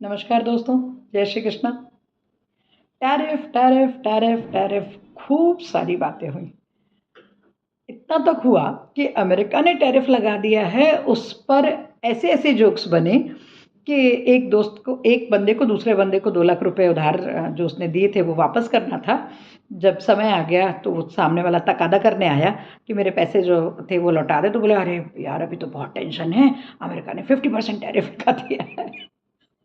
नमस्कार दोस्तों, जय Shri Krishna. Tariff tariff tariff tariff खूब सारी बातें हुई। इतना तक हुआ कि अमेरिका ने टैरिफ लगा दिया है, उस पर ऐसे ऐसे जोक्स बने कि एक बंदे को दूसरे बंदे को 2 लाख रुपए उधार जो उसने दिए थे वो वापस करना था। जब समय आ गया तो वो सामने वाला तकादा करने आया कि मेरे पैसे जो थे वो लौटा दे, तो बोले अरे यार अभी तो बहुत टेंशन है, अमेरिका ने 50% टैरिफ लगा दिया है।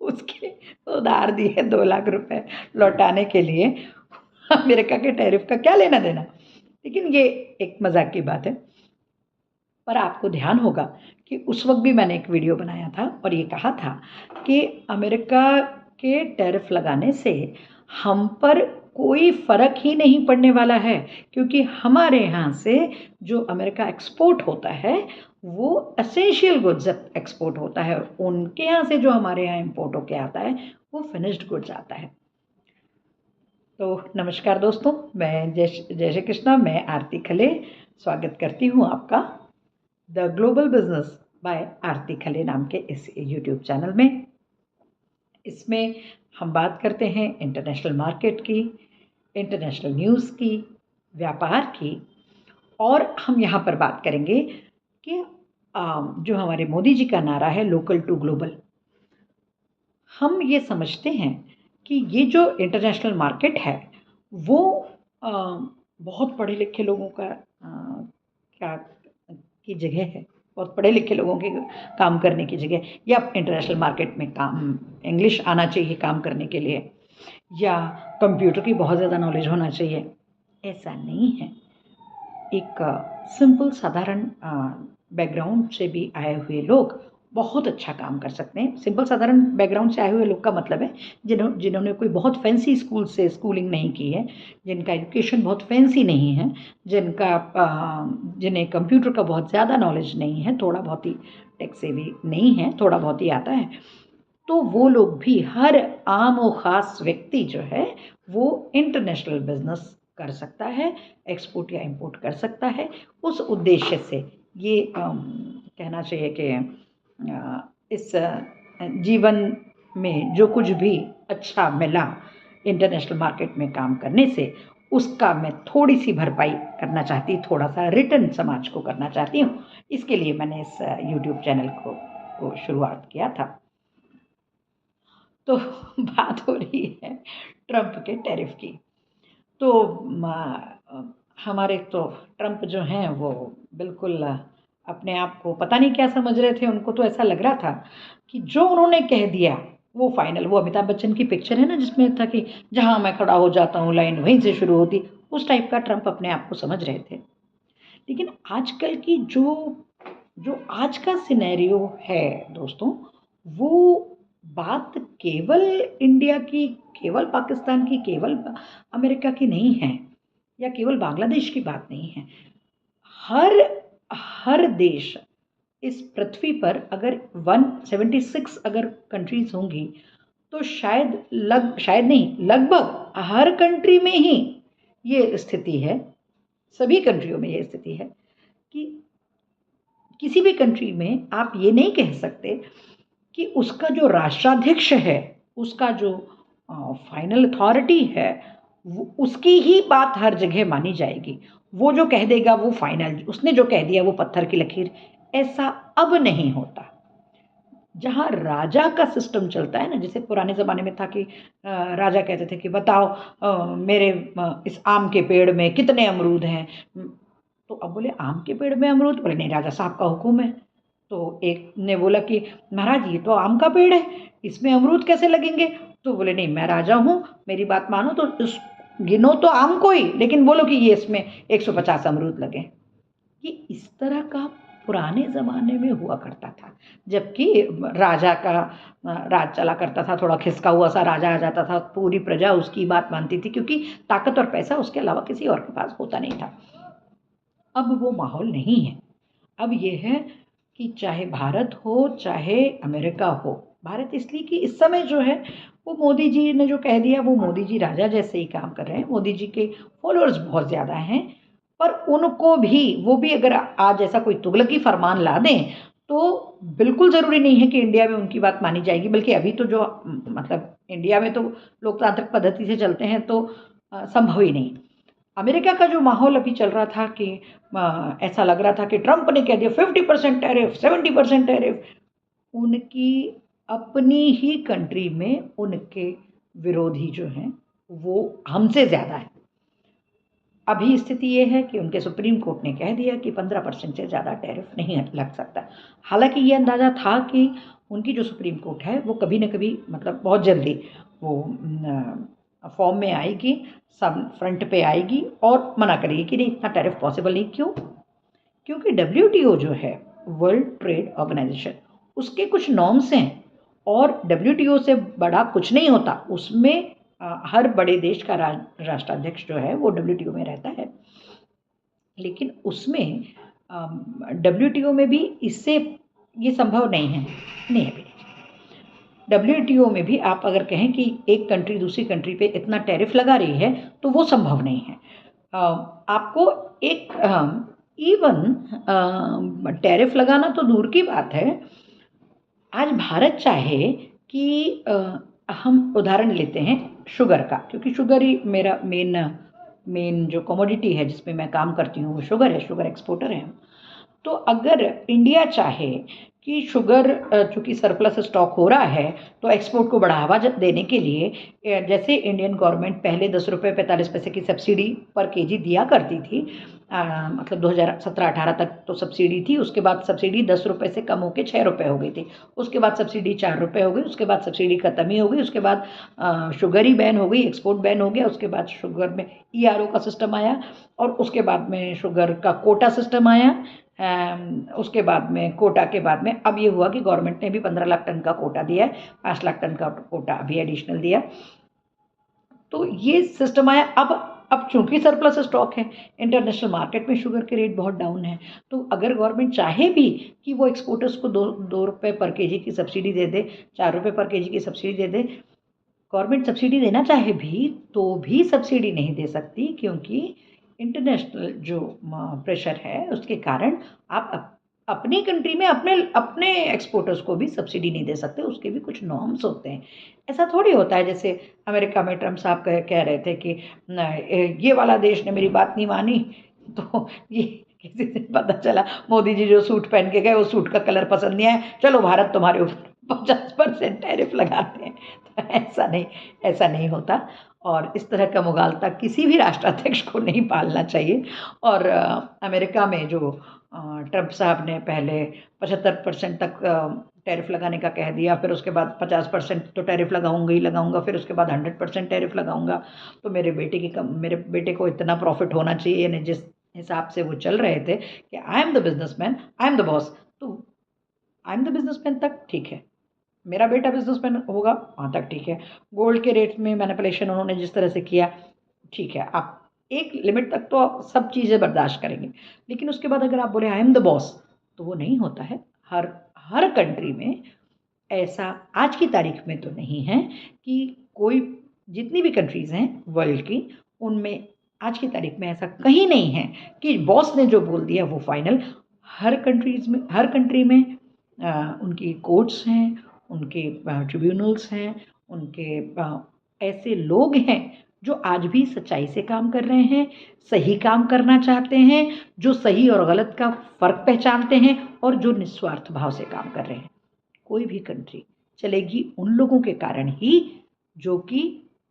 उसके उधार दिए 2 लाख रुपए लौटाने के लिए अमेरिका के टैरिफ का क्या लेना देना। लेकिन ये एक मजाक की बात है। पर आपको ध्यान होगा कि उस वक्त भी मैंने एक वीडियो बनाया था और ये कहा था कि अमेरिका के टैरिफ लगाने से हम पर कोई फ़र्क ही नहीं पड़ने वाला है, क्योंकि हमारे यहाँ से जो अमेरिका एक्सपोर्ट होता है वो एसेंशियल गुड्स एक्सपोर्ट होता है, उनके यहाँ से जो हमारे यहाँ इम्पोर्ट होके आता है वो फिनिश्ड गुड्स आता है। तो नमस्कार दोस्तों, मैं जय श्री कृष्णा, मैं आरती खले स्वागत करती हूँ आपका द ग्लोबल बिजनेस बाय आरती खले नाम के इस यूट्यूब चैनल में। इसमें हम बात करते हैं इंटरनेशनल मार्केट की, इंटरनेशनल न्यूज़ की, व्यापार की, और हम यहाँ पर बात करेंगे कि जो हमारे मोदी जी का नारा है लोकल टू ग्लोबल। हम ये समझते हैं कि ये जो इंटरनेशनल मार्केट है वो बहुत पढ़े लिखे लोगों का क्या की जगह है, बहुत पढ़े लिखे लोगों के काम करने की जगह, या इंटरनेशल मार्केट में काम इंग्लिश आना चाहिए काम करने के लिए, या कंप्यूटर की बहुत ज़्यादा नॉलेज होना चाहिए। ऐसा नहीं है। एक सिंपल साधारण बैकग्राउंड से भी आए हुए लोग बहुत अच्छा काम कर सकते हैं। सिंपल साधारण बैकग्राउंड से आए हुए लोग का मतलब है जिन्होंने कोई बहुत फैंसी स्कूल से स्कूलिंग नहीं की है, जिनका एजुकेशन बहुत फैंसी नहीं है, जिन्हें कंप्यूटर का बहुत ज़्यादा नॉलेज नहीं है, थोड़ा बहुत ही टेक से भी नहीं है, थोड़ा बहुत ही आता है, तो वो लोग भी, हर आम और ख़ास व्यक्ति जो है वो इंटरनेशनल बिजनेस कर सकता है, एक्सपोर्ट या इंपोर्ट कर सकता है। उस उद्देश्य से ये कहना चाहिए कि इस जीवन में जो कुछ भी अच्छा मिला इंटरनेशनल मार्केट में काम करने से, उसका मैं थोड़ी सी भरपाई करना चाहती हूँ, थोड़ा सा रिटर्न समाज को करना चाहती हूँ। इसके लिए मैंने इस यूट्यूब चैनल को शुरुआत किया था। तो बात हो रही है ट्रंप के टैरिफ की। तो हमारे तो ट्रंप जो हैं वो बिल्कुल अपने आप को पता नहीं क्या समझ रहे थे। उनको तो ऐसा लग रहा था कि जो उन्होंने कह दिया वो फाइनल। वो अमिताभ बच्चन की पिक्चर है ना, जिसमें था कि जहाँ मैं खड़ा हो जाता हूँ लाइन वहीं से शुरू होती, उस टाइप का ट्रंप अपने आप को समझ रहे थे। लेकिन आजकल की जो आज का सिनेरियो है दोस्तों, वो बात केवल इंडिया की, केवल पाकिस्तान की, केवल अमेरिका की नहीं है, या केवल बांग्लादेश की बात नहीं है। हर देश इस पृथ्वी पर अगर 176 अगर कंट्रीज होंगी तो शायद नहीं, लगभग हर कंट्री में ही ये स्थिति है, सभी कंट्रियों में ये स्थिति है कि किसी भी कंट्री में आप ये नहीं कह सकते कि उसका जो राष्ट्राध्यक्ष है, उसका जो फाइनल अथॉरिटी है, उसकी ही बात हर जगह मानी जाएगी। वो जो कह देगा वो फाइनल, उसने जो कह दिया वो पत्थर की लकीर। ऐसा अब नहीं होता। जहाँ राजा का सिस्टम चलता है ना, जैसे पुराने ज़माने में था कि राजा कहते थे कि बताओ मेरे इस आम के पेड़ में कितने अमरूद हैं। तो अब बोले आम के पेड़ में अमरूद, बोले नहीं राजा साहब का हुक्म है। तो एक ने बोला कि महाराज ये तो आम का पेड़ है, इसमें अमरूद कैसे लगेंगे। तो बोले नहीं मैं राजा हूँ, मेरी बात मानो, तो गिनो तो आम को ही, लेकिन बोलो कि ये इसमें 150 अमरूद लगे। ये इस तरह का पुराने ज़माने में हुआ करता था, जबकि राजा का राज चला करता था। थोड़ा खिसका हुआ सा राजा आ जाता था, पूरी प्रजा उसकी बात मानती थी, क्योंकि ताकत और पैसा उसके अलावा किसी और के पास होता नहीं था। अब वो माहौल नहीं है। अब ये है कि चाहे भारत हो चाहे अमेरिका हो, भारत इसलिए कि इस समय जो है वो मोदी जी ने जो कह दिया, वो मोदी जी राजा जैसे ही काम कर रहे हैं। मोदी जी के फॉलोअर्स बहुत ज़्यादा हैं, पर उनको भी, वो भी अगर आज ऐसा कोई तुगलकी फरमान ला दें तो बिल्कुल ज़रूरी नहीं है कि इंडिया में उनकी बात मानी जाएगी, बल्कि अभी तो जो मतलब इंडिया में तो लोकतांत्रिक पद्धति से चलते हैं, तो संभव ही नहीं। अमेरिका का जो माहौल अभी चल रहा था कि ऐसा लग रहा था कि ट्रंप ने कह दिया 50% टैरिफ, 70% टैरिफ, उनकी अपनी ही कंट्री में उनके विरोधी जो हैं वो हमसे ज़्यादा है। अभी स्थिति ये है कि उनके सुप्रीम कोर्ट ने कह दिया कि 15% से ज़्यादा टैरिफ नहीं लग सकता। हालांकि ये अंदाज़ा था कि उनकी जो सुप्रीम कोर्ट है वो कभी न कभी मतलब बहुत जल्दी वो फॉर्म में आएगी, सब फ्रंट पे आएगी और मना करेगी कि नहीं, इतना टैरिफ पॉसिबल नहीं। क्यों? क्योंकि WTO जो है, वर्ल्ड ट्रेड ऑर्गेनाइजेशन, उसके कुछ नॉर्म्स हैं और WTO से बड़ा कुछ नहीं होता। उसमें हर बड़े देश का राष्ट्राध्यक्ष जो है वो WTO में रहता है, लेकिन उसमें WTO में भी इससे ये संभव नहीं है, नहीं है। WTO में भी आप अगर कहें कि एक कंट्री दूसरी कंट्री पे इतना टैरिफ लगा रही है तो वो संभव नहीं है। आपको एक इवन टैरिफ लगाना तो दूर की बात है, आज भारत चाहे कि हम उदाहरण लेते हैं शुगर का, क्योंकि शुगर ही मेरा मेन जो कमोडिटी है जिसमें मैं काम करती हूँ वो शुगर है, शुगर एक्सपोर्टर है हम। तो अगर इंडिया चाहे कि शुगर चूँकि सरप्लस स्टॉक हो रहा है तो एक्सपोर्ट को बढ़ावा देने के लिए जैसे इंडियन गवर्नमेंट पहले 10 रुपये 45 पैसे की सब्सिडी पर केजी दिया करती थी, मतलब 2017-18 तक तो सब्सिडी थी, उसके बाद सब्सिडी 10 रुपये से कम होकर 6 रुपये हो गई थी, उसके बाद सब्सिडी 4 रुपये हो गई, उसके बाद सब्सिडी खत्म ही हो गई, उसके बाद शुगर ही बैन हो गई, एक्सपोर्ट बैन हो गया, उसके बाद शुगर में ERO का सिस्टम आया और उसके बाद में शुगर का कोटा सिस्टम आया। उसके बाद में कोटा के बाद में अब ये हुआ कि गवर्नमेंट ने भी 15 लाख टन का कोटा दिया है, 5 लाख टन का कोटा अभी एडिशनल दिया, तो ये सिस्टम आया। अब चूंकि सरप्लस स्टॉक है, इंटरनेशनल मार्केट में शुगर के रेट बहुत डाउन है, तो अगर गवर्नमेंट चाहे भी कि वो एक्सपोर्टर्स को 2 रुपये पर केजी की सब्सिडी दे दे, 4 रुपये पर केजी की सब्सिडी दे दे, गवर्नमेंट सब्सिडी देना चाहे भी तो भी सब्सिडी नहीं दे सकती, क्योंकि इंटरनेशनल जो प्रेशर है उसके कारण आप अपनी कंट्री में अपने अपने एक्सपोर्टर्स को भी सब्सिडी नहीं दे सकते, उसके भी कुछ नॉर्म्स होते हैं। ऐसा थोड़ी होता है जैसे अमेरिका में ट्रम्प साहब कह रहे थे कि ये वाला देश ने मेरी बात नहीं मानी, तो ये किसी दिन पता चला मोदी जी जो सूट पहन के गए वो सूट का कलर पसंद नहीं आया, चलो भारत तुम्हारे ऊपर 50% टैरिफ लगाते हैं। तो ऐसा नहीं होता और इस तरह का मुगालता किसी भी राष्ट्राध्यक्ष को नहीं पालना चाहिए। और अमेरिका में जो ट्रंप साहब ने पहले 75% तक टैरिफ लगाने का कह दिया, फिर उसके बाद 50% तो टैरिफ लगाऊंगा ही लगाऊंगा, फिर उसके बाद 100% टैरिफ लगाऊंगा, तो मेरे बेटे को इतना प्रॉफिट होना चाहिए, यानी जिस हिसाब से वो चल रहे थे कि I am the businessman, I am the boss, तो आई एम द बिजनेसमैन तक ठीक है, मेरा बेटा बिजनेसमैन होगा वहाँ तक ठीक है। गोल्ड के रेट में मैनिपुलेशन उन्होंने जिस तरह से किया, ठीक है, आप एक लिमिट तक तो आप सब चीज़ें बर्दाश्त करेंगे, लेकिन उसके बाद अगर आप बोले आई एम द बॉस, तो वो नहीं होता है। हर कंट्री में ऐसा आज की तारीख में तो नहीं है कि कोई, जितनी भी कंट्रीज़ हैं वर्ल्ड की, उनमें आज की तारीख में ऐसा कहीं नहीं है कि बॉस ने जो बोल दिया वो फाइनल। हर कंट्री में उनकी कोर्ट्स हैं, उनके ट्रिब्यूनल्स हैं, उनके ऐसे लोग हैं जो आज भी सच्चाई से काम कर रहे हैं, सही काम करना चाहते हैं, जो सही और गलत का फ़र्क पहचानते हैं और जो निस्वार्थ भाव से काम कर रहे हैं। कोई भी कंट्री चलेगी उन लोगों के कारण ही जो कि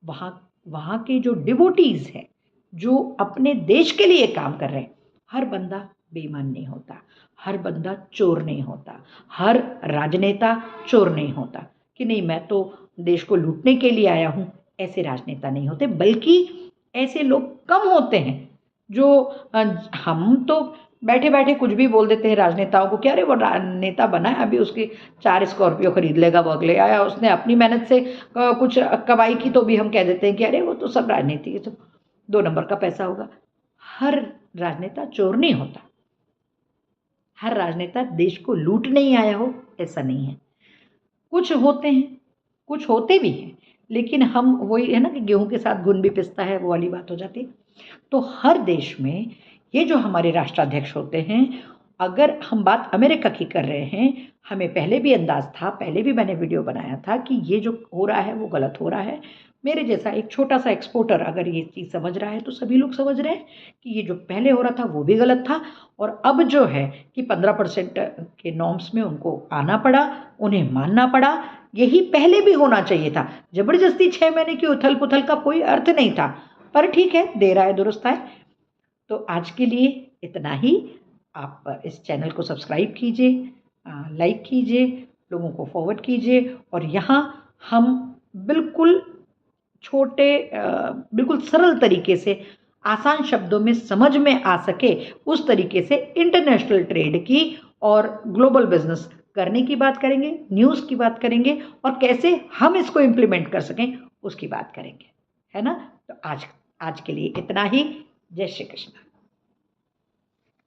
वहाँ वहाँ के जो डिवोटीज़ हैं, जो अपने देश के लिए काम कर रहे हैं। हर बंदा बेईमान नहीं होता, हर बंदा चोर नहीं होता, हर राजनेता चोर नहीं होता कि नहीं मैं तो देश को लूटने के लिए आया हूँ, ऐसे राजनेता नहीं होते, बल्कि ऐसे लोग कम होते हैं जो हम तो बैठे बैठे कुछ भी बोल देते हैं राजनेताओं को, क्या अरे वो नेता बना है, अभी उसकी 4 स्कॉर्पियो खरीद लेगा, वो अगले आया उसने अपनी मेहनत से कुछ कमाई की, तो भी हम कह देते हैं कि अरे वो तो सब राजनीति है, तो 2 नंबर का पैसा होगा। हर राजनेता चोर नहीं होता, हर राजनेता देश को लूटने ही आया हो ऐसा नहीं है। कुछ होते हैं, कुछ होते भी हैं, लेकिन हम वही है ना कि गेहूं के साथ घुन भी पिसता है, वो वाली बात हो जाती है। तो हर देश में ये जो हमारे राष्ट्राध्यक्ष होते हैं अगर हम बात अमेरिका की कर रहे हैं, हमें पहले भी अंदाज़ था, पहले भी मैंने वीडियो बनाया था कि ये जो हो रहा है वो गलत हो रहा है। मेरे जैसा एक छोटा-सा एक्सपोर्टर अगर ये चीज़ समझ रहा है तो सभी लोग समझ रहे हैं कि ये जो पहले हो रहा था वो भी गलत था और अब जो है कि 15% के नॉर्म्स में उनको आना पड़ा, उन्हें मानना पड़ा। यही पहले भी होना चाहिए था। ज़बरदस्ती 6 महीने की उथल-पुथल का कोई अर्थ नहीं था। पर ठीक है, देर आए दुरुस्त आए। तो आज के लिए इतना ही। आप इस चैनल को सब्सक्राइब कीजिए, लाइक कीजिए, लोगों को फॉरवर्ड कीजिए और यहाँ हम बिल्कुल छोटे बिल्कुल सरल तरीके से आसान शब्दों में समझ में आ सके उस तरीके से इंटरनेशनल ट्रेड की और ग्लोबल बिजनेस करने की बात करेंगे, न्यूज़ की बात करेंगे और कैसे हम इसको इम्प्लीमेंट कर सकें उसकी बात करेंगे, है ना? तो आज आज के लिए इतना ही। जय श्री कृष्ण।